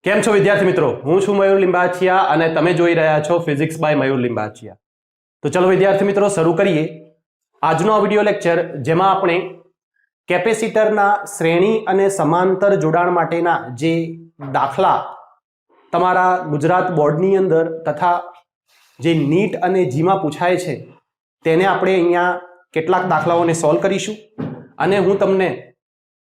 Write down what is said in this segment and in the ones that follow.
કેમ છો વિદ્યાર્થી મિત્રો? હું છું મયુર લિંબાચિયા અને તમે જોઈ રહ્યા છો ફિઝિક્સ બાય મયુર લિંબાચિયા. તો ચલો વિદ્યાર્થી મિત્રો શરૂ કરીએ આજનો આ વિડિયો લેક્ચર, જેમાં આપણે કેપેસિટરના શ્રેણી અને સમાંતર જોડાણ માટેના જે દાખલા તમારા ગુજરાત બોર્ડની અંદર તથા જે નીટ અને જીમાં પૂછાય છે તેને આપણે અહીંયા કેટલાક દાખલાઓને સોલ્વ કરીશું અને હું તમને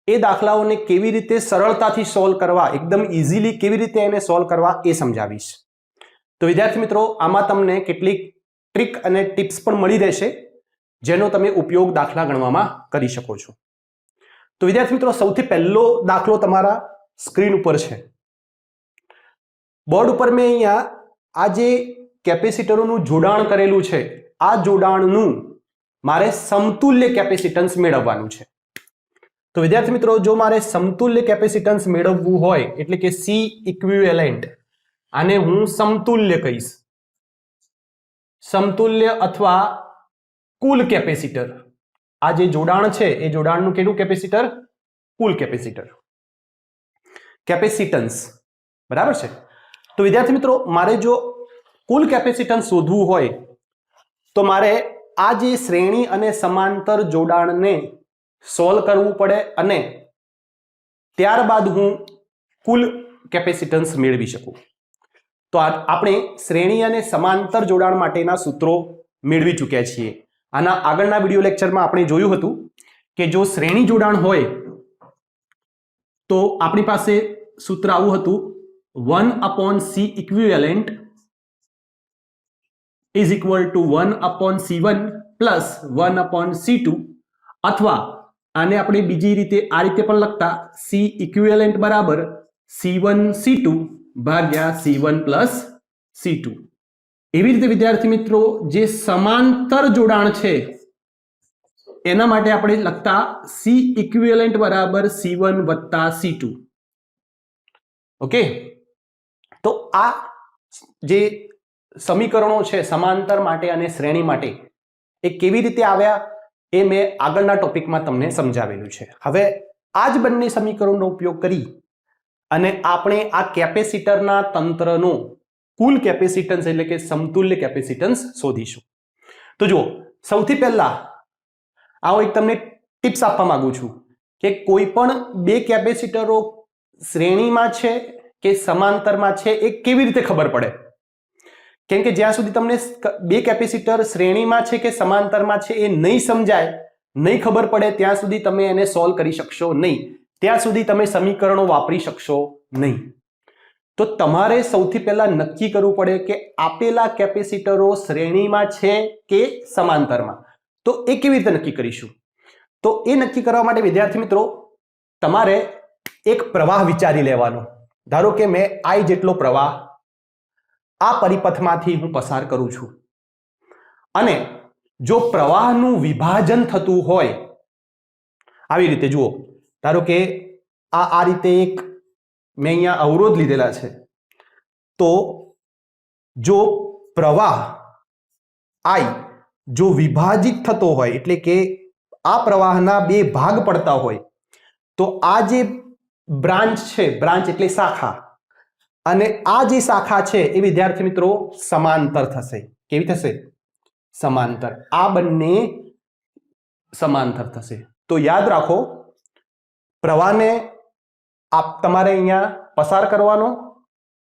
એ દાખલાઓને કેવી રીતે સરળતાથી સોલ્વ કરવા, એકદમ ઇઝીલી કેવી રીતે એને સોલ્વ કરવા એ સમજાવીશ. તો વિદ્યાર્થી મિત્રો, આમાં તમને કેટલીક ટ્રીક અને ટિપ્સ પણ મળી રહેશે જેનો તમે ઉપયોગ દાખલા ગણવામાં કરી શકો છો. તો વિદ્યાર્થી મિત્રો, સૌથી પહેલો દાખલો તમારા સ્ક્રીન ઉપર છે. બોર્ડ ઉપર મેં અહીંયા આ જે કેપેસિટરોનું જોડાણ કરેલું છે, આ જોડાણનું મારે સમતુલ્ય કેપેસિટન્સ મેળવવાનું છે. તો વિદ્યાર્થી મિત્રો, જો મારે સમતુલ્ય કેપેસિટન્સ મેળવવું હોય એટલે કે સી ઇક્વિવેલેન્ટ, આને હું સમતુલ્ય કહીશ, સમતુલ્ય અથવા કુલ કેપેસિટર. આ જે જોડાણ છે એ જોડાણનું કેવું કેપેસિટર? કુલ કેપેસિટર, કેપેસિટન્સ. બરાબર છે. તો વિદ્યાર્થી મિત્રો, મારે જો કુલ કેપેસિટન્સ શોધવું હોય તો મારે આ જે શ્રેણી અને સમાંતર જોડાણને સોલ્વ કરવું પડે અને ત્યારબાદ હું કુલ કેપેસિટન્સ મેળવી શકું. તો આપણે શ્રેણી અને સમાંતર જોડાણ માટેના સૂત્રો મેળવી ચૂક્યા છીએ. આના આગળના વિડિયો લેક્ચરમાં આપણે જોયું હતું કે જો શ્રેણી જોડાણ હોય તો આપણી પાસે સૂત્ર આવું હતું, 1/c equivalent is equal two 1/c1 plus 1/c2, અથવા આને આપણે બીજી રીતે આ રીતે પણ લખતા, C ઇક્વિવેલેન્ટ બરાબર C1C2 ભાગ્યા C1 પ્લસ C2. એવી રીતે વિદ્યાર્થી મિત્રો, જે સમાંતર જોડાણ છે એના માટે આપણે લખતા C ઇક્વિવેલેન્ટ બરાબર C1 વત્તા C2. ઓકે, તો આ જે સમીકરણો છે સમાંતર માટે અને શ્રેણી માટે એ કેવી રીતે આવ્યા એ મેં આગળના ટોપિકમાં તમને સમજાવેલું છે. હવે આ જ બંને સમીકરણોનો ઉપયોગ કરી અને આપણે આ કેપેસિટરના તંત્રનો કુલ કેપેસિટન્સ એટલે કે સમતુલ્ય કેપેસિટન્સ શોધીશું. તો જુઓ, સૌથી પહેલા આવો એક તમને ટિપ્સ આપવા માંગુ છું કે કોઈ પણ બે કેપેસિટરો શ્રેણીમાં છે કે સમાંતરમાં છે એ કેવી રીતે ખબર પડે? કેમ કે જ્યાં સુધી તમને બે કેપેસિટર શ્રેણીમાં છે કે સમાંતરમાં છે એ નહીં સમજાય, નહીં ખબર પડે, ત્યાં સુધી તમે એને સોલ્વ કરી શકશો નહીં, ત્યાં સુધી તમે સમીકરણો વાપરી શકશો નહીં. તો તમારે સૌથી પહેલા નક્કી કરવું પડે કે આપેલા કેપેસિટરો શ્રેણીમાં છે કે સમાંતરમાં. તો એ કેવી રીતે નક્કી કરીશું? તો એ નક્કી કરવા માટે વિદ્યાર્થી મિત્રો, તમારે એક પ્રવાહ વિચારી લેવાનો. ધારો કે મેં I જેટલો પ્રવાહ આ પરિપથમાંથી હું પસાર કરું છું અને જો પ્રવાહનું વિભાજન થતું હોય આવી રીતે, જુઓ, ધારો કે આ રીતે એક મેં અહીંયા અવરોધ લીધેલા છે, તો જો પ્રવાહ I જો વિભાજિત થતો હોય એટલે કે આ પ્રવાહના બે ભાગ પડતા હોય તો આ જે બ્રાન્ચ છે, બ્રાન્ચ એટલે શાખા, અને આ જે શાખા છે એ વિદ્યાર્થી મિત્રો સમાંતર થશે. કેવી થશે? સમાંતર. આ બંને સમાંતર થશે. તો યાદ રાખો, પ્રવાહને તમારે અહીંયા પસાર કરવાનો,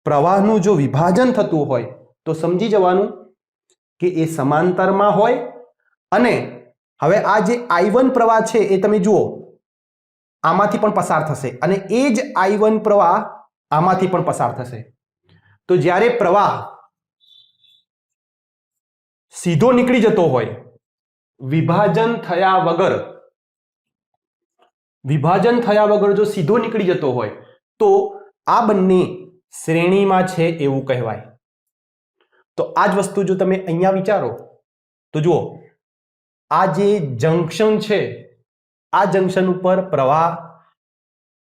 પ્રવાહનું જો વિભાજન થતું હોય તો સમજી જવાનું કે એ સમાંતરમાં હોય. અને હવે આ જે I1 પ્રવાહ છે એ તમે જુઓ આમાંથી પણ પસાર થશે અને એ જ I1 પ્રવાહ આમાંથી પણ પસાર થશે. તો જ્યારે પ્રવાહ સીધો નીકળી જતો હોય, વિભાજન થયા વગર જો સીધો નીકળી જતો હોય તો આ બંને શ્રેણીમાં છે એવું કહેવાય. તો આ જ વસ્તુ જો તમે અહીંયા વિચારો તો જુઓ, આ જે જંકશન છે, આ જંકશન ઉપર પ્રવાહ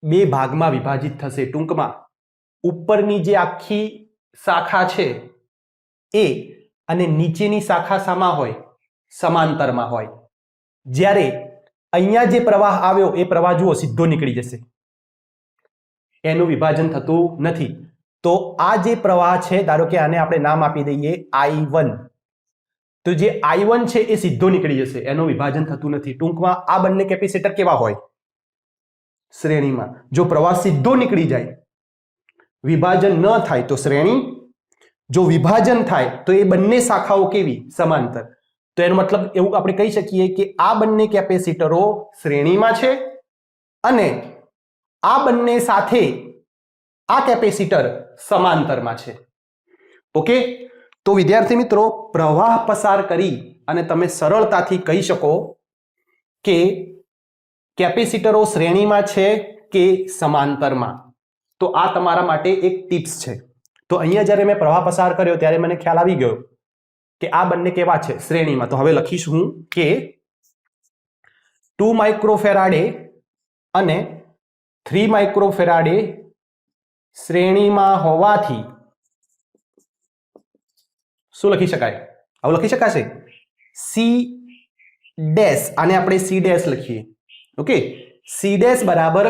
બે ભાગમાં વિભાજિત થશે. ટૂંકમાં ઉપરની જે આખી શાખા છે એ અને નીચેની શાખા શામાં હોય? સમાંતરમાં હોય. જ્યારે અહીંયા જે પ્રવાહ આવ્યો એ પ્રવાહ જુઓ સીધો નીકળી જશે, એનું વિભાજન થતું નથી. તો આ જે પ્રવાહ છે, ધારો કે આને આપણે નામ આપી દઈએ I1, તો જે I1 છે એ સીધો નીકળી જશે, એનું વિભાજન થતું નથી. ટૂંકમાં આ બંને કેપેસિટર કેવા હોય? શ્રેણીમાં. જો પ્રવાહ સીધો નીકળી જાય, વિભાજન ન થાય તો શ્રેણી, જો વિભાજન થાય તો એ બંને શાખાઓ કેવી? સમાંતર. તો એનો મતલબ એવું આપણે કહી શકીએ કે આ બંને કેપેસિટરો શ્રેણીમાં છે અને આ બંને સાથે આ કેપેસિટર સમાંતરમાં છે. ઓકે, તો વિદ્યાર્થી મિત્રો, પ્રવાહ પસાર કરી અને તમે સરળતાથી કહી શકો કે કેપેસિટરો શ્રેણીમાં છે કે સમાંતરમાં. તો આ તમારા માટે એક ટિપ્સ છે. તો અહીંયા જ્યારે મેં પ્રવાહ પસાર કર્યો ત્યારે મને ખ્યાલ આવી ગયો કે આ બંને કેવા છે? શ્રેણીમાં. તો હવે લખીશ હું કે 2 માઇક્રોફેરાડે અને 3 માઇક્રોફેરાડે શ્રેણીમાં હોવાથી શું લખી શકાય? આવું લખી શકાશે સી ડેશ, આને આપણે સી ડેશ લખીએ. ઓકે, સી ડેશ બરાબર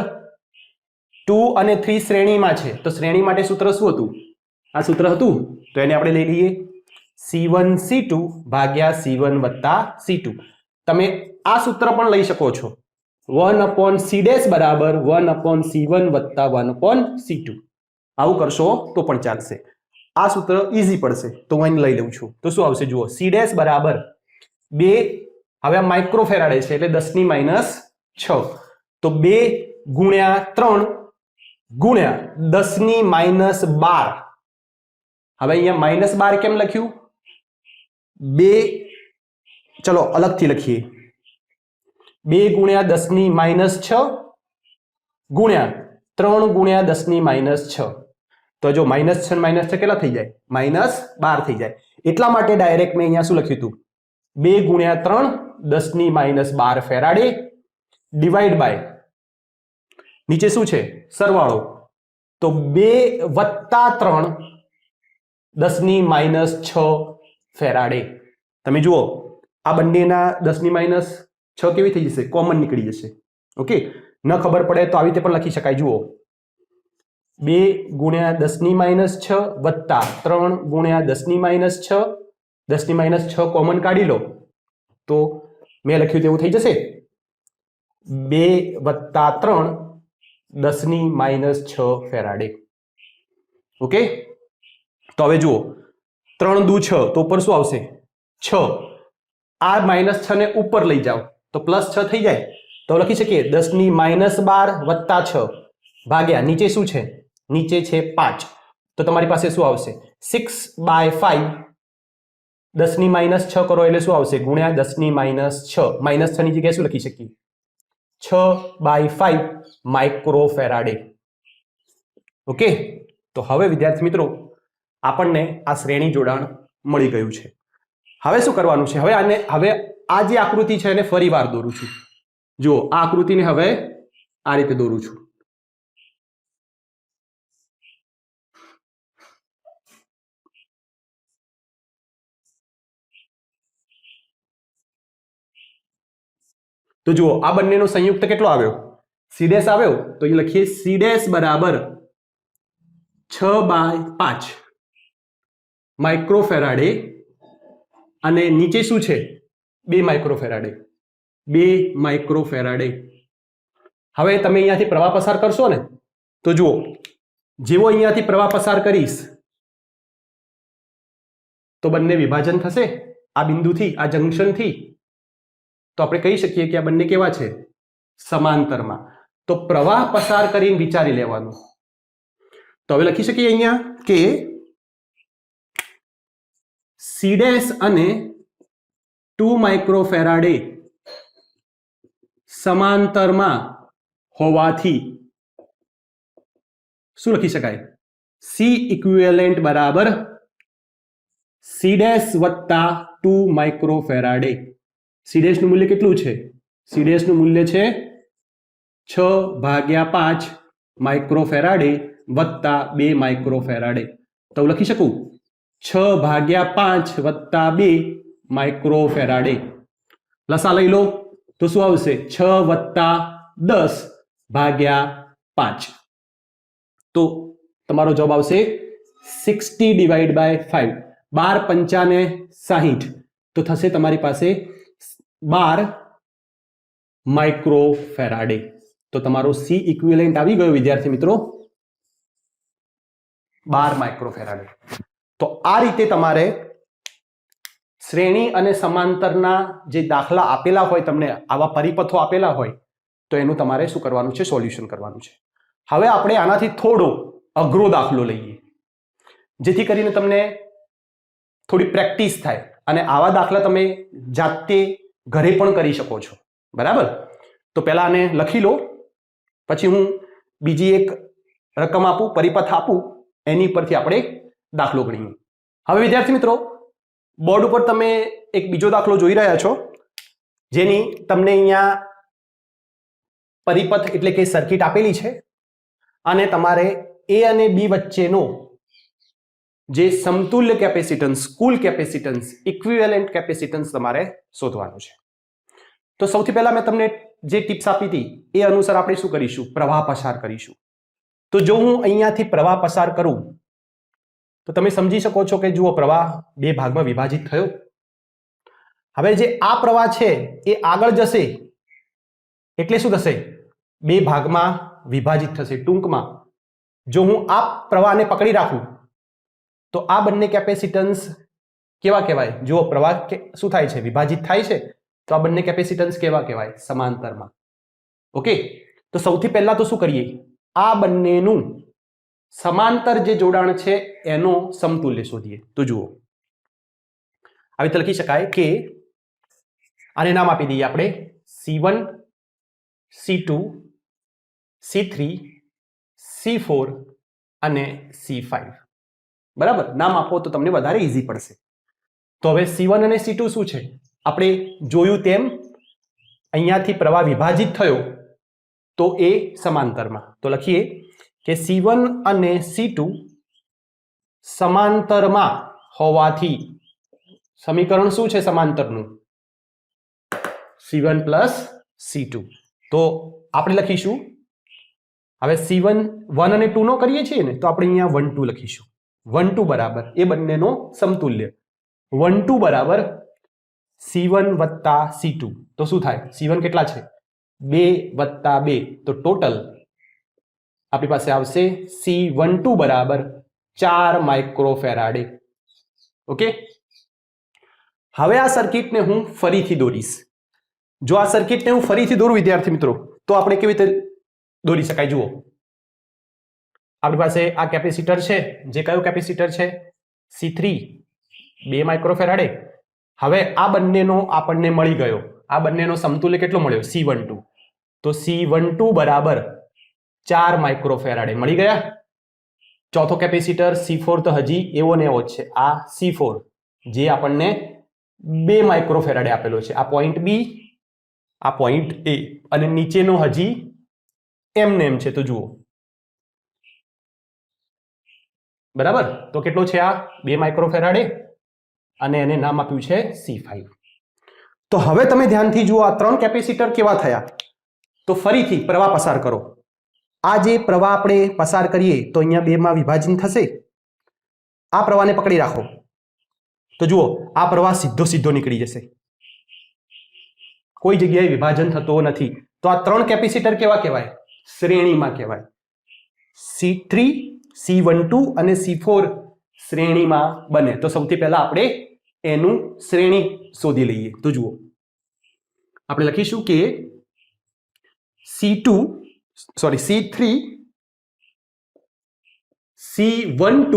2 અને 3 શ્રેણીમાં છે, તો શ્રેણી માટે સૂત્ર શું હતું? આ સૂત્ર હતું, તો એને આપણે લઈ લઈએ C1 C2 ભાગ્યા C1 વત્તા C2. તમે આ સૂત્ર પણ લઈ શકો છો, 1/C ડેશ બરાબર 1/C1 વત્તા 1/C2. આવું કરશો તો પણ ચાલશે. આ સૂત્ર ઈઝી પડશે, તો હું એને લઈ લઉં છું. તો શું આવશે? જુઓ, સી ડેશ બરાબર 2, હવે આ માઇક્રોફેરાડે છે એટલે 10⁻6, તો 2 ગુણ્યા 3 ગુણ્યા 10⁻12. હવે અહીંયા -12 કેમ લખ્યું? 2, ચલો અલગથી લખીએ, 2 ગુણ્યા 10⁻6 ગુણ્યા 3 ગુણ્યા 10⁻6. તો જો -6 ને -6 કેટલા થઈ જાય? -12 થઈ જાય. એટલા માટે ડાયરેક્ટ મેં અહીંયા શું લખ્યું હતું? 2 ગુણ્યા 3 10⁻12 ફેરાડે ડિવાઈડ બાય નીચે શું છે? સરવાળો. તો 2 વત્તા 3 10⁻6 ફેરાડે. તમે જુઓ, આ બંનેના 10⁻6 કેવી થઈ જશે? કોમન નીકળી જશે. ઓકે, ન ખબર પડે તો આવી રીતે પણ લખી શકાય. જુઓ, 2 ગુણ્યા 10⁻6 વત્તા 3 ગુણ્યા 10⁻6, 10⁻6 કોમન કાઢી લો તો મેં લખ્યું તેવું થઈ જશે 2 વત્તા 3 10⁻6 ફેરાડે. ઓકે, તો હવે જુઓ, 3 દુ 6, તો ઉપર શું આવશે? 6. આ -6 ને ઉપર લઈ જાઓ તો +6 થઈ જાય. તો લખી શકીએ 10⁻12 વત્તા 6 ભાગ્યા નીચે શું છે? નીચે છે 5. તો તમારી પાસે શું આવશે? 6/5. 10⁻6 કરો એટલે શું આવશે? ગુણ્યા 10⁻6. -6 ની જગ્યાએ શું લખી શકીએ? 6/5 માઇક્રોફેરાડે. ઓકે, તો હવે વિદ્યાર્થી મિત્રો, આપણને આ શ્રેણી જોડાણ મળી ગયું છે. હવે શું કરવાનું છે? હવે આ જે આકૃતિ છે એને ફરી વાર દોરું છું. જુઓ, આ આકૃતિને હવે આ રીતે દોરું છું. તો જુઓ, આ બંનેનો સંયુક્ત કેટલો આવ્યો? સી ડેશ આવ્યો. તો એ લખીએ સી ડેશ બરાબર 6/5 માઇક્રોફેરાડે અને નીચે શું છે? 2 માઇક્રોફેરાડે. 2 માઇક્રોફેરાડે. હવે તમે અહીંયાથી પ્રવાહ પસાર કરશો ને, તો જુઓ, જેવો અહીંયાથી પ્રવાહ પસાર કરીશ તો બંને વિભાજન થશે આ બિંદુથી, આ જંકશનથી. તો આપણે કહી શકીએ કે આ બંને કેવા છે? સમાંતરમાં. તો પ્રવાહ પસાર કરીને વિચારી લેવાનું. તો હવે લખી શકીએ અહીંયા કે સી ડેશ અને 2 માઇક્રોફેરાડે સમાંતરમાં હોવાથી શું લખી શકાય? સી ઇક્વિવેલેન્ટ બરાબર સી ડેશ વત્તા 2 માઇક્રોફેરાડે. સી ડેશ નું મૂલ્ય કેટલું છે? સી ડેશ નું મૂલ્ય છે 6/5 માઇક્રોફેરાડે વત્તા 2 માઇક્રોફેરાડે. તો લખી શકું 6/5 વત્તા 2 માઇક્રોફેરાડે. લસા લઈ લો તો શું આવશે? 6 વત્તા 10 ભાગ્યા 5. તો તમારો જવાબ આવશે 60 ડિવાઈડ બાય 5, 12 પંચાને 60, તો થશે તમારી પાસે 12 માઇક્રોફેરાડે. તો તમારો સી ઇક્વિવેલન્ટ આવી ગયો વિદ્યાર્થી મિત્રો 12 માઇક્રોફેરાડે. તો આ રીતે તમારે શ્રેણી અને સમાંતરના જે દાખલા આપેલા હોય, તમને આવા પરિપથો આપેલા હોય, તો એનું તમારે શું કરવાનું છે? સોલ્યુશન કરવાનું છે. હવે આપણે આનાથી થોડો અઘરો દાખલો લઈએ, જેથી કરીને તમને થોડી પ્રેક્ટિસ થાય અને આવા દાખલા તમે જાતે ઘરે પણ કરી શકો છો. બરાબર? તો પહેલા આને લખી લો, પછી હું બીજી એક રકમ આપું, પરિપથ આપું, એની પરથી આપણે દાખલો ગણીએ. હવે વિદ્યાર્થી મિત્રો, બોર્ડ ઉપર તમે એક બીજો દાખલો જોઈ રહ્યા છો, જેની તમને અહીંયા પરિપથ એટલે કે સર્કિટ આપેલી છે અને તમારે એ અને બી વચ્ચેનો જે સમતુલ્ય કેપેસિટન્સ, કુલ કેપેસિટન્સ, ઇક્વિવેલન્ટ કેપેસિટન્સ તમારે શોધવાનું છે. તો સૌથી પહેલા મેં તમને જે ટિપ્સ આપી હતી એ અનુસાર આપણે શું કરીશું? પ્રવાહ પસાર કરીશું. તો જો હું અહીંયાથી પ્રવાહ પસાર કરું તો તમે સમજી શકો છો કે જુઓ, પ્રવાહ બે ભાગમાં વિભાજિત થયો. હવે જે આ પ્રવાહ છે એ આગળ જશે એટલે શું થશે? બે ભાગમાં વિભાજિત થશે. ટૂંકમાં જો હું આ પ્રવાહને પકડી રાખું તો આ બંને કેપેસિટન્સ કેવા કહેવાય? જુઓ, પ્રવાહ શું થાય છે? વિભાજિત થાય છે. તો આ બંને કેપેસિટન્સ કેવા કહેવાય? સમાંતરમાં. ઓકે, તો સૌથી પહેલા તો શું કરીએ? આ બંનેનું સમાંતર જે જોડાણ છે એનો સમતુલ્ય શોધીએ. તો જુઓ, આવી રીતે લખી શકાય કે આને નામ આપી દઈએ આપણે C1, C2, C3, C4 અને C5. બરાબર? નામ આપો તો તમને વધારે ઈઝી પડશે. તો હવે C1 અને C2 શું છે? આપણે જોયું તેમ અહીંયાથી પ્રવાહ વિભાજિત થયો તો એ સમાંતરમાં. તો લખીએ કે C1 અને C2 સમાંતરમાં હોવાથી સમીકરણ શું છે સમાંતરનું? C1 plus C2. તો આપણે લખીશું, હવે C1 1 અને 2 નો કરીએ છીએ ને, તો આપણે અહીંયા 1 2 લખીશું. 1 2 બરાબર એ બંનેનો સમતુલ્ય 1 2 બરાબર C1 વત્તા C2. તો શું થાય? C1 કેટલા છે? 2 વત્તા 2, તો ટોટલ આપણી પાસે આવશે C12 બરાબર 4 માઇક્રોફેરાડે. ઓકે, હવે આ સર્કિટને હું ફરીથી દોરીશ. જો આ સર્કિટને હું ફરીથી દોરું વિદ્યાર્થી મિત્રો, તો આપણે કેવી રીતે દોરી શકાય? જુઓ, આપણી પાસે આ કેપેસિટર છે, જે કયો કેપેસિટર છે? C3, 2 માઇક્રોફેરાડે. હવે આ બંનેનો આપણને મળી ગયો, આ બંનેનો સમતુલ્ય કેટલો મળ્યો? C12. તો C12 બરાબર 4 માઇક્રોફેરાડે મળી ગયા. ચોથો કેપેસિટર C4 તો હજી એવો ને એવો જ છે. આ C4 જે આપણને 2 માઇક્રોફેરાડે આપેલો છે. આ પોઈન્ટ બી, આ પોઈન્ટ એ, અને નીચેનો હજી એમને એમ છે. તો જુઓ, બરાબર? તો કેટલો છે આ? 2 માઇક્રોફેરાડે, અને એને નામ આપ્યું છે C5. તો હવે તમે ધ્યાનથી જુઓ, આ 3 કેપેસિટર કેવા થયા? તો ફરીથી પ્રવાહ પસાર કરો. આ જે પ્રવાહ આપણે પસાર કરીએ તો અહીંયા 2 માં વિભાજન થશે. આ પ્રવાહને પકડી રાખો તો જુઓ, આ પ્રવાહ સીધો સીધો નીકળી જશે, કોઈ જગ્યાએ વિભાજન થતો નથી. તો આ 3 કેપેસિટર કેવા કહેવાય? શ્રેણીમાં કહેવાય. C3, C12 અને C4 શ્રેણીમાં બને. તો સૌથી પહેલા આપણે એનું શ્રેણી શોધી લઈએ. તો જુઓ, આપણે લખીશું કે C3, C12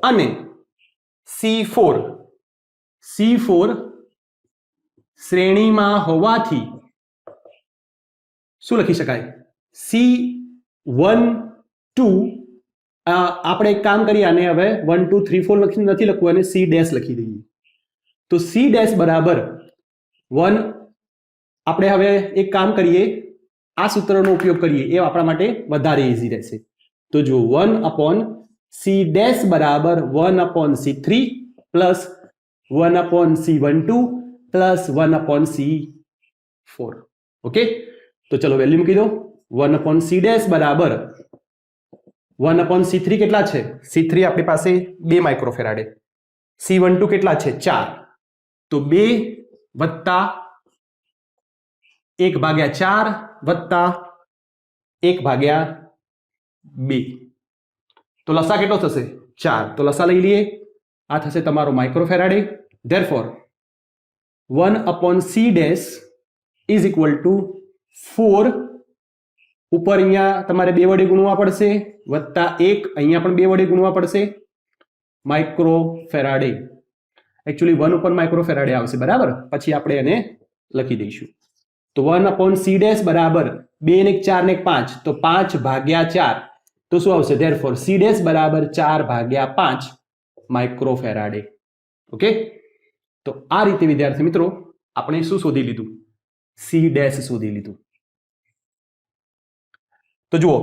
અને C4 શ્રેણીમાં હોવાથી શું લખી શકાય? C12 આપણે એક કામ કરીએ, આને હવે 1 2 3 4 નથી લખવું, અને C ડેશ લખી દઈએ. તો C ડેશ બરાબર 1. આપણે હવે એક કામ કરીએ, આ સૂત્રનો ઉપયોગ કરીએ, એ આપણા માટે વધારે ઈઝી રહેશે. તો જો 1/C ડેશ બરાબર 1/C3 plus 1/C12 plus 1/C4. Okay, તો ચલો વેલ્યુ મૂકી દો. 1/C ડેશ બરાબર 1/C3 કેટલા છે? C3 આપણી પાસે 2 માઇક્રોફેરાડે. C12 કેટલા છે? 4. તો 2 વત્તા 1/4 વત્તા 1/2. તો લસા કેટલો થશે? 4. તો લસા લઈ લઈએ. આ થશે તમારો માઇક્રોફેરાડે. Therefore 1/C dash is equal to 4. ઉપર અહીંયા તમારે 2 વડે ગુણવા પડશે વત્તા 1 અહીંયા પણ 2 વડે ગુણવા પડશે માઇક્રોફેરાડે. એકચ્યુઅલી 1 ઉપર માઇક્રોફેરાડે આવશે, બરાબર? પછી આપણે એને લખી દઈશું. તો 1/C ડેશ બરાબર 2 ને 4 ને 5, તો 5/4. તો શું આવશે? ધેરફોર C ડેશ બરાબર 4/5 માઇક્રોફેરાડે. ઓકે, તો આ રીતે વિદ્યાર્થી મિત્રો આપણે શું શોધી લીધું? C ડેશ શોધી લીધું. તો જુઓ,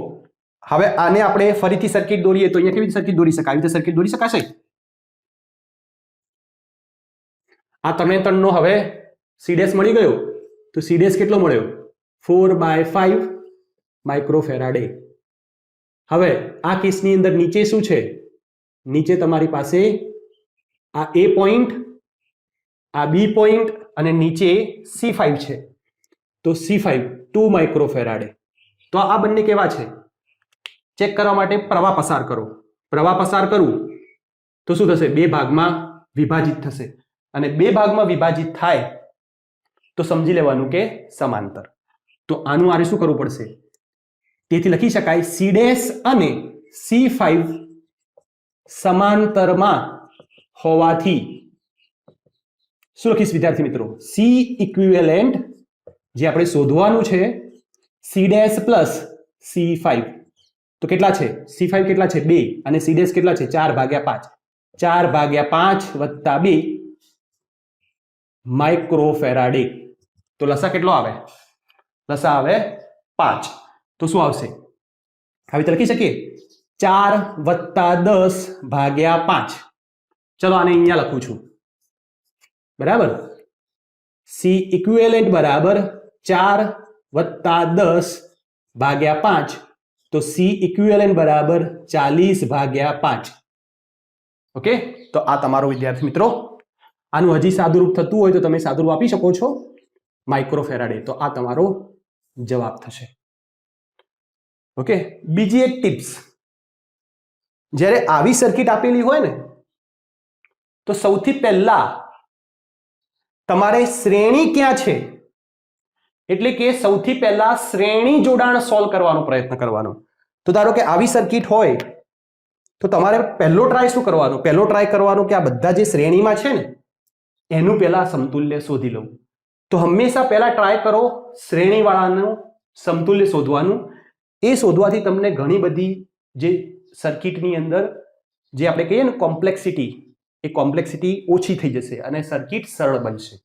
હવે આને આપણે ફરીથી સર્કિટ દોરીએ તો અહીંયા કેવી રીતે સર્કિટ દોરી શકાય? આવી રીતે સર્કિટ દોરી શકાશે? આ 3 નો હવે C ડેશ મળી ગયો. તો C ડેશ કેટલો મળ્યો? 4/5 માઇક્રોફેરાડે. હવે આ કેસની અંદર નીચે શું છે? નીચે તમારી પાસે આ A પોઈન્ટ, આ B પોઈન્ટ અને નીચે C5 છે. તો C5 2 માઇક્રોફેરાડે. તો આ બંને કેવા છે? ચેક કરવા માટે પ્રવાહ પસાર કરો. પ્રવાહ પસાર કરું તો શું થશે? 2 ભાગમાં વિભાજિત થશે. અને 2 ભાગમાં વિભાજિત થાય તો સમજી લેવાનું કે સમાંતર. તો આનું આરે શું કરવું પડશે? તેથી લખી શકાય C ડેશ અને C5 સમાંતરમાં હોવાથી શું લખીશ વિદ્યાર્થી મિત્રો? C ઇક્વિવેલેન્ટ જે આપણે શોધવાનું છે C ડેશ પ્લસ C5. તો કેટલા છે? C5 કેટલા છે? 2 અને C ડેશ કેટલા છે? 4/5. 4/5 વત્તા 2 માઇક્રોફેરાડે. તો લસા કેટલો આવે? લસા આવે 5. તો શું આવશે? હવે તો લખી શકીએ 4 વત્તા 10/5. ચલો આને અહીંયા લખું છું, બરાબર? C ઇક્વિવેલેન્ટ બરાબર 4 વત્તા 10/5. તો C ઇક્વિવેલેન્ટ બરાબર 40/5. ઓકે, તો આ તમારો વિદ્યાર્થી મિત્રો, આનું હજી સાદુરૂપ થતું હોય તો તમે સાદુરૂપ આપી શકો છો માઇક્રોફેરાડે. તો આ તમારો જવાબ થશે. ઓકે, બીજી એક ટિપ્સ, જ્યારે આવી સર્કિટ આપેલી હોય ને તો સૌથી પહેલા તમારે શ્રેણી ક્યાં છે એટલે કે સૌથી પહેલા શ્રેણી જોડાણ સોલ્વ કરવાનો પ્રયત્ન કરવાનો. તો ધારો કે આવી સર્કિટ હોય તો તમારે પહેલો ટ્રાય શું કરવાનો? પહેલો ટ્રાય કરવાનો કે આ બધા જે શ્રેણીમાં છે ને એનું પહેલા સમતુલ્ય શોધી લઉં. તો હંમેશા પહેલા ટ્રાય કરો શ્રેણીવાળાનું સમતુલ્ય શોધવાનું. એ શોધવાથી તમને ઘણી બધી જે સર્કિટની અંદર જે આપણે કહીએ ને કોમ્પ્લેક્સિટી, એ કોમ્પ્લેક્સિટી ઓછી થઈ જશે અને સર્કિટ સરળ બનશે.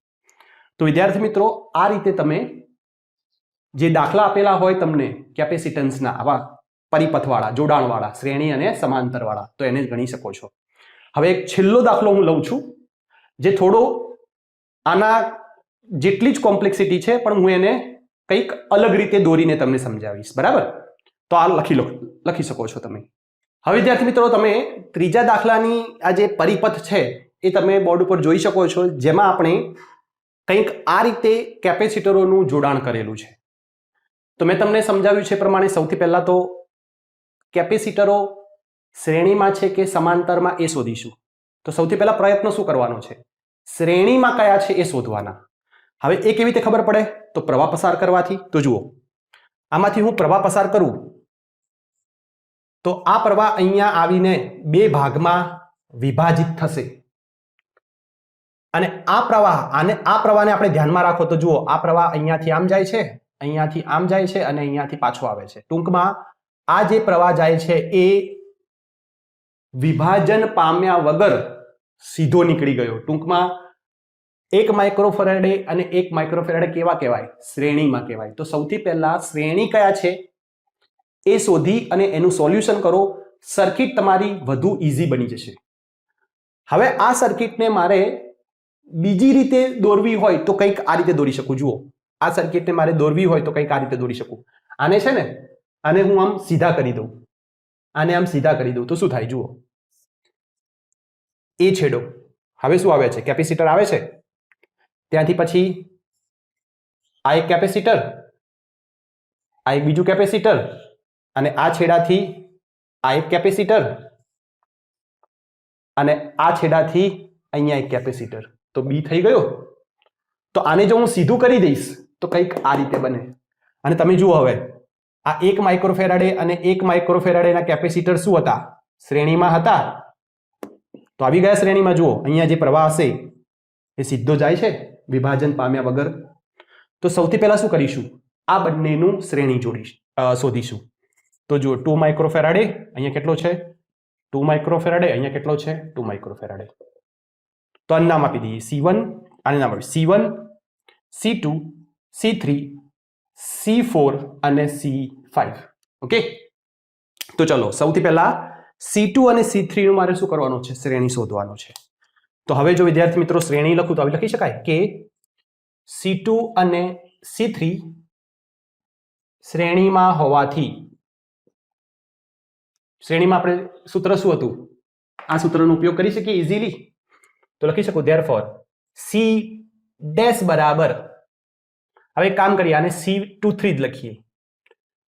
તો વિદ્યાર્થી મિત્રો, આ રીતે તમે જે દાખલા આપેલા હોય તમને કેપેસિટન્સના આવા પરિપથવાળા, જોડાણવાળા, શ્રેણી અને સમાંતરવાળા, તો એને જ ગણી શકો છો. હવે એક છેલ્લો દાખલો હું લઉં છું જે થોડો આના જેટલી જ કોમ્પ્લેક્સિટી છે, પણ હું એને કંઈક અલગ રીતે દોરીને તમને સમજાવીશ, બરાબર? તો આ લખી શકો છો તમે. હવે વિદ્યાર્થી મિત્રો, તમે ત્રીજા દાખલાની આ જે પરિપથ છે એ તમે બોર્ડ ઉપર જોઈ શકો છો, જેમાં આપણે કંઈક આ રીતે કેપેસિટરોનું જોડાણ કરેલું છે. તો મેં તમને સમજાવ્યું છે પ્રમાણે સૌથી પહેલા તો કેપેસિટરો શ્રેણીમાં છે કે સમાંતરમાં એ શોધીશું. તો સૌથી પહેલા પ્રયત્ન શું કરવાનો છે? શ્રેણીમાં કયા છે એ શોધવાના. હવે એ કેવી રીતે ખબર પડે? તો પ્રવાહ પસાર કરવાથી. તો જુઓ, આમાંથી હું પ્રવાહ પસાર કરું તો આ પ્રવાહ અહીંયા આવીને 2 ભાગમાં વિભાજિત થશે. અને આ પ્રવાહને આપણે ધ્યાનમાં રાખો તો જુઓ, આ પ્રવાહ અહીંયાથી આમ જાય છે, અહીંયાથી આમ જાય છે અને અહીંયાથી પાછો આવે છે. ટૂંકમાં આ જે પ્રવાહ જાય છે એ વિભાજન પામ્યા વગર સીધો નીકળી ગયો. ટૂંકમાં 1 માઇક્રોફેરાડે અને 1 માઇક્રોફેરાડે કેવા કહેવાય? શ્રેણીમાં કહેવાય. તો સૌથી પહેલા શ્રેણી કયા છે એ શોધી અને એનું સોલ્યુશન કરો. સર્કિટ તમારી વધુ ઈઝી બની જશે. હવે આ સર્કિટને મારે બીજી રીતે દોરવી હોય તો કંઈક આ રીતે દોરી શકું. જુઓ, આ સર્કિટને મારે દોરવી હોય તો કંઈક આ રીતે દોરી શકું. આને છે ને, આને હું આમ સીધા કરી દઉં. આને આમ સીધા કરી દઉં તો શું થાય જુઓ, એ છેડો હવે શું આવે છે, કેપેસિટર આવે છે, ત્યાંથી પછી આ એક કેપેસિટર, આ એક બીજું કેપેસિટર, અને આ છેડાથી આ એક કેપેસિટર, અને આ છેડાથી અહીંયા એક કેપેસિટર, તો બી થઈ ગયો. તો આને જો હું સીધું કરી દઈશ તો કંઈક આ રીતે બને. અને તમે જુઓ હવે આ 1 માઇક્રોફેરાડે અને 1 માઇક્રોફેરાડેના કેપેસિટર શું હતા, શ્રેણીમાં હતા. તો આવી ગયા શ્રેણીમાં. જુઓ અહીંયા જે પ્રવાહ હશે એ સીધો જાય છે વિભાજન પામ્યા વગર. તો સૌથી પહેલા શું કરીશું, આ બંનેનું શ્રેણી શોધીશું. તો જુઓ 2 માઇક્રોફેરાડે અહીંયા કેટલો છે, 2 માઇક્રોફેરાડે અહીંયા કેટલો છે, 2 માઇક્રોફેરાડે. તો આનું નામ આપી દઈએ C1, આને નામ આપીએ C1, C2, C3, C4 અને C5. ઓકે, તો ચલો સૌથી પહેલા C2 અને C3 નું મારે શું કરવાનું છે, શ્રેણી શોધવાનું છે. તો હવે જો વિદ્યાર્થી મિત્રો શ્રેણી લખું તો આવી લખી શકાય કે C2 અને C3 શ્રેણીમાં હોવાથી, શ્રેણીમાં આપણે સૂત્ર શું હતું, આ સૂત્રનો ઉપયોગ કરી શકીએ ઇઝીલી. તો લખી શકું therefore C ડેશ બરાબર, હવે કામ કરીએ આને C23 જ લખીએ,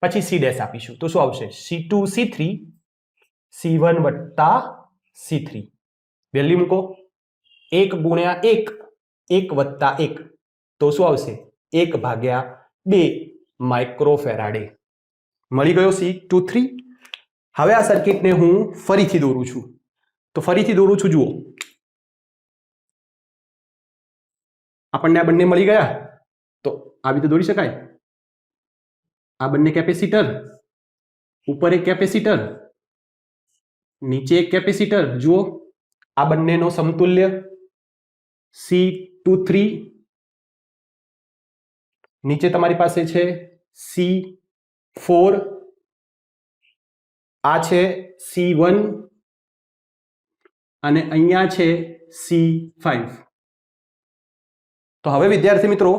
પછી C ડેશ આપીશું તો શું આવશે, C2 C3 C1 વત્તા C3. વેલ્યુ મૂકો, 1 ગુણ્યા 1, 1 વત્તા 1, તો શું આવશે 1/2 માઇક્રોફેરાડે. મળી ગયો C23. હવે આ સર્કિટને હું ફરીથી દોરું છું. તો ફરીથી દોરું છું. જુઓ આપણને આ બંને મળી ગયા. તો આવી રીતે દોરી શકાય. આ બંને કેપેસિટર, ઉપર એક કેપેસિટર, નીચે એક કેપેસિટર. જુઓ આ બંનેનો સમતુલ્ય C23, નીચે તમારી પાસે છે C4, આ છે C1 અને અહીંયા છે C5. તો હવે વિદ્યાર્થી મિત્રો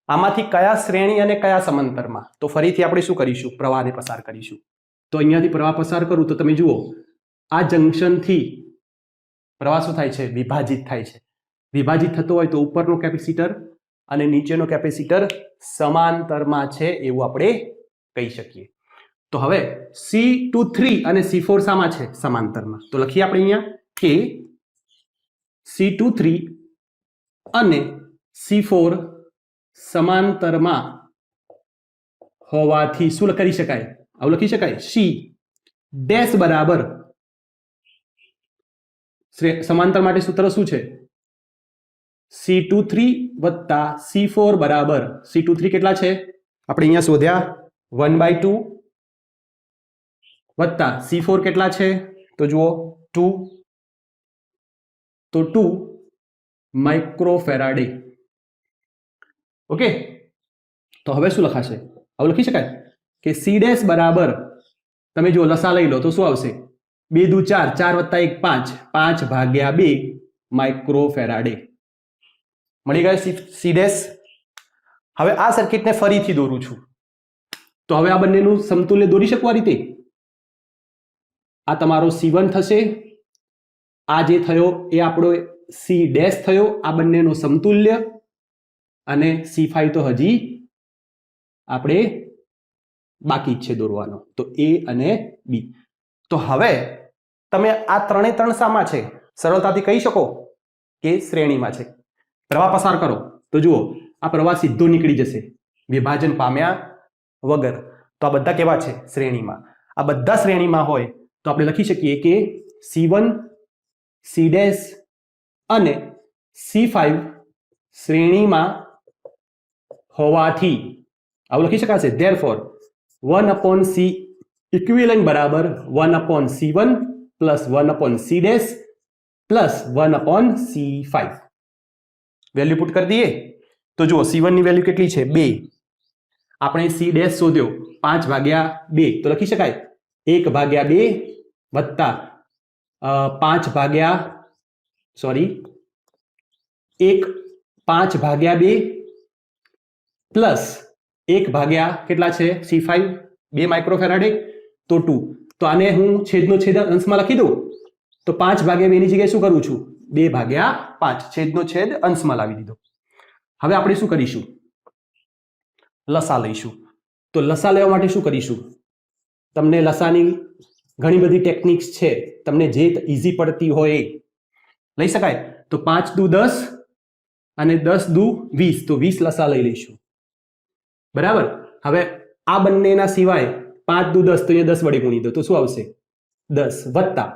આમાંથી કયા શ્રેણી અને કયા સમાંતરમાં, તો ફરીથી આપણે શું કરીશું, પ્રવાહને પસાર કરીશું. તો અહીંયાથી પ્રવાહ પસાર કરું તો તમે જુઓ આ જંકશનથી પ્રવાહ શું થાય છે, વિભાજિત થાય છે. વિભાજિત થતો હોય તો ઉપરનો કેપેસિટર અને નીચેનો કેપેસિટર સમાંતરમાં છે એવું આપણે કહી શકીએ. તો હવે C23 અને C4 શામાં છે, સમાંતરમાં. તો લખીએ આપણે અહીંયા કે C23 અને C4 સમાંતરમાં હોવાથી શું કરી શકાય, આવું લખી શકાય C ડેશ બરાબર, સમાંતર માટે સૂત્ર શું છે, C23 વત્તા C4 બરાબર, C23 કેટલા છે આપણે અહીંયા શોધ્યા 1/2 વત્તા C4 કેટલા છે તો જુઓ 2, તો 2 માઇક્રોફેરાડે. ઓકે, તો હવે શું લખાશે, આવું લખી શકાય કે C ડેશ બરાબર, તમે જો લસા લઈ લો તો શું આવશે, 2 દુ 4, 4 વત્તા 1 5, 5/2 માઇક્રોફેરાડે. મળી ગયો C ડેશ. હવે આ સર્કિટને ફરીથી દોરું છું. તો હવે આ બંનેનું સમતુલ્ય દોરી શકું આ રીતે. આ તમારો C1 થશે, આ જે થયો એ આપણો C ડેશ થયો, આ બંનેનો સમતુલ્ય, અને C5 તો હજી આપણે બાકી જ છે દોરવાનો, તો A અને B. તો હવે તમે આ ત્રણે ત્રણ શામાં છે, સરળતાથી કહી શકો કે શ્રેણીમાં છે. પ્રવાહ પસાર કરો તો જુઓ આ પ્રવાહ સીધો નીકળી જશે વિભાજન પામ્યા વગર. તો આ બધા કેવા છે, શ્રેણીમાં. આ બધા શ્રેણીમાં હોય તો આપણે લખી શકીએ કે C1 C ડેશ અને C5 શ્રેણીમાં હોવાથી આવું લખી શકાશે therefore 1/C ઇક્વિવેલન્ટ બરાબર 1/C1 plus 1/C dash plus 1/C5. Value put કરી દઈએ તો જુઓ C1 ની વેલ્યુ કેટલી છે, 2. આપણે C ડેશ શોધ્યો 5/2, તો લખી શકાય 1/2 વત્તા 5/2 પ્લસ 1 ભાગ્યા કેટલા છે C5 2 માઇક્રોફેરાડે, તો 2. તો આને હું છેદનો છેદ અંશમાં લખી દઉં તો 5/2 ની જગ્યાએ શું કરું છું 2/5 છેદનો છેદ અંશમાં લાવી દીધો. હવે આપણે શું કરીશું લસા લઈશું. તો લસા લેવા માટે શું કરીશું તમને લસાની ઘણી બધી ટેકનિક્સ છે તમને જે ઈઝી પડતી હોય એ લઈ શકાય. તો 5 દુ 10 અને 10 દુ 20 તો 20 લસા લઈ લઈશું બરાબર. હવે આ બંનેના સિવાય 5 દુ 10 તો અહીંયા 10 વડે ગુણી દો તો શું આવશે 10 વત્તા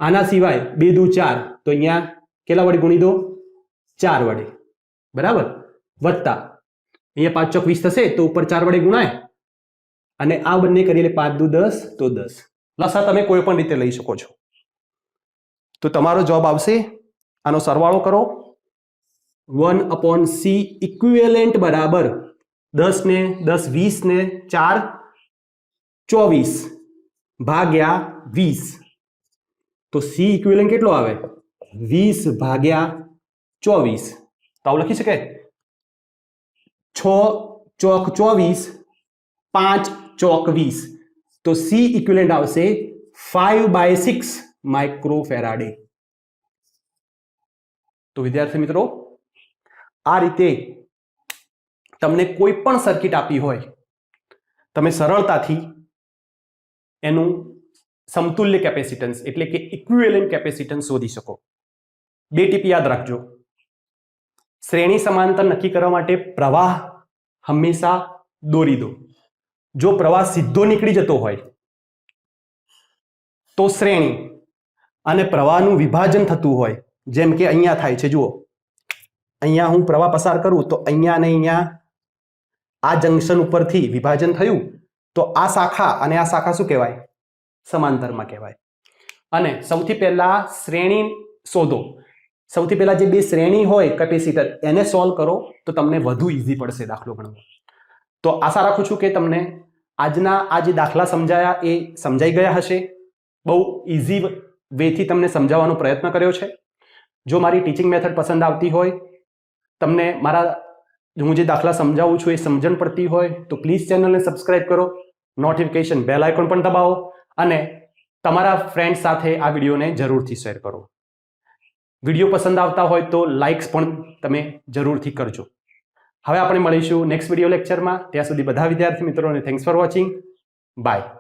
આના સિવાય 2 દુ 4 તો અહીંયા કેટલા વડે ગુણી દો 4 વડે બરાબર વત્તા અહીંયા 5 ચોક 20 થશે તો ઉપર 4 વડે ગુણાય અને આ બંને કરીએ એટલે 5 દુ 10 તો 10. લસા તમે કોઈ પણ રીતે લઈ શકો છો. તો તમારો જવાબ આવશે આનો સરવાળો કરો 1/c ઇક્વિવેલન્ટ બરાબર 10 ને 10 20 ને 4 24 ભાગ્યા 20. તો c ઇક્વિવેલન્ટ કેટલો આવે 20 ભાગ્યા 24. તો આવું લખી શકાય 6 ચોક 24 5 ચોક 20. તો c ઇક્વિવેલન્ટ આવશે 5/6 માઇક્રોફેરાડે. તો વિદ્યાર્થી મિત્રો આ રીતે તમને કોઈ પણ સર્કિટ આપી હોય તમે સરળતાથી એનું સમતુલ્ય કેપેસિટન્સ એટલે કે ઇક્વિવેલન્ટ કેપેસિટન્સ શોધી શકો. 2 ટીપ યાદ રાખજો. શ્રેણી સમાંતર નક્કી કરવા માટે પ્રવાહ હંમેશા દોરી દો. જો પ્રવાહ સીધો નીકળી જતો હોય તો શ્રેણી અને પ્રવાહનું વિભાજન થતું હોય જેમ કે અહીંયા થાય છે જુઓ અહીંયા હું પ્રવાહ પસાર કરું તો અહીંયા અને અહીંયા આ જંક્શન ઉપરથી વિભાજન થયું તો આ શાખા અને આ શાખા શું કહેવાય સમાંતરમાં કહેવાય. અને સૌથી પહેલા શ્રેણી શોધો. સૌથી પહેલા જે બે શ્રેણી હોય કેપેસિટર એને સોલ્વ કરો તો તમને વધુ ઈઝી પડશે દાખલો ગણવો. તો આશા રાખું છું કે તમને આજના આ જે દાખલા સમજાયા એ સમજાઈ ગયા હશે. બહુ ઈઝી વેથી તમને સમજાવવાનો પ્રયત્ન કર્યો છે. જો મારી ટીચિંગ મેથડ પસંદ આવતી હોય તમને મારા હું જે દાખલા સમજાવું છું એ સમજણ પડતી હોય તો પ્લીઝ ચેનલને સબસ્ક્રાઇબ કરો, નોટિફિકેશન બેલ આઇકોન પણ દબાવો અને તમારા ફ્રેન્ડ સાથે આ વિડીયોને જરૂરથી શેર કરો. વિડીયો પસંદ આવતા હોય તો લાઇક્સ પણ તમે જરૂરથી કરજો. હવે આપણે મળીશું નેક્સ્ટ વિડીયો લેક્ચરમાં. ત્યાં સુધી બધા વિદ્યાર્થી મિત્રોને થેન્ક્સ ફોર વોચિંગ. બાય.